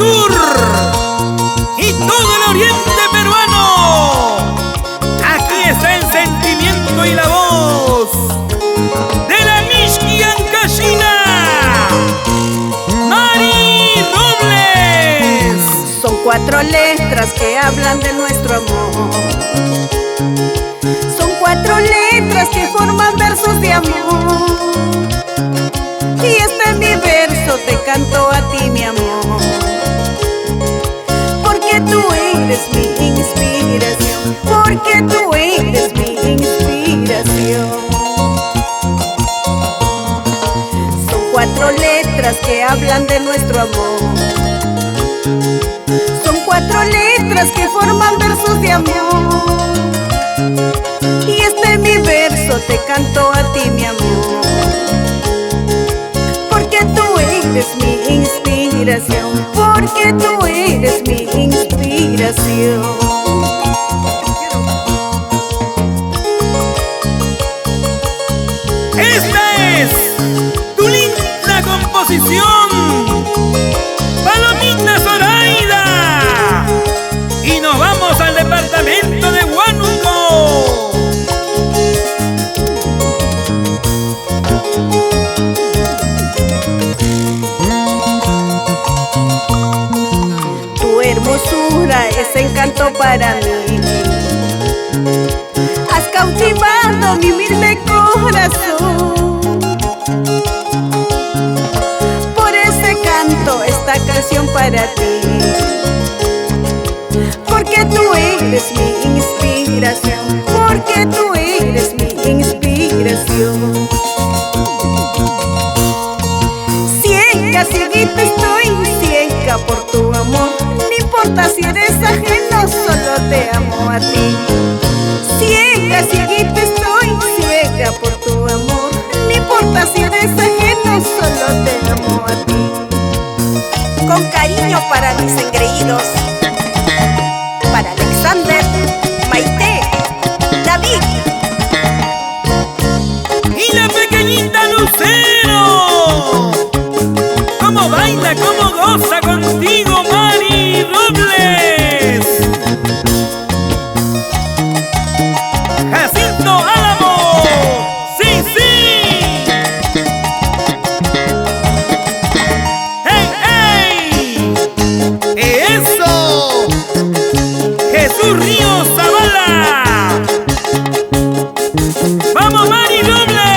Sur y todo el oriente peruano. Aquí está el sentimiento y la voz de la Mishki Ancashina, Mari Robles. Son 4 letras que hablan de nuestro amor. Son 4 letras que forman versos de amor. Y este es mi verso, te canto a ti, mi amor, porque tú eres mi inspiración, porque tú eres mi inspiración. Son 4 letras que hablan de nuestro amor. Son 4 letras que forman versos de amor. Y este es mi verso, te canto a ti, mi amor, porque tú eres mi inspiración, porque tú eres mi inspiración. Esta es tu linda composición, Palomita Zoraida. Y nos vamos al departamento de Huánuco. Tu hermosura es encanto para mí. Has cautivado mi humilde corazón. Por ese canto esta canción para ti, porque tú eres mi inspiración, porque tú eres mi inspiración. Ciega, cieguita estoy, ciega por tu amor. No importa si eres ajeno, solo te amo a ti. Ciega, cieguita estoy, ciega por tu amor. No importa si eres ajeno, solo te amo a ti. Con cariño para mis engreídos, para Alexander, Maite, David Y la pequeñita Lucero. Cómo baila, cómo goza contigo, Mari Robles. Jacinto Álamo. Sí, sí. ¡Hey, hey! ¡Eso! Jesús Ríos Zavala. ¡Vamos, Mari Robles!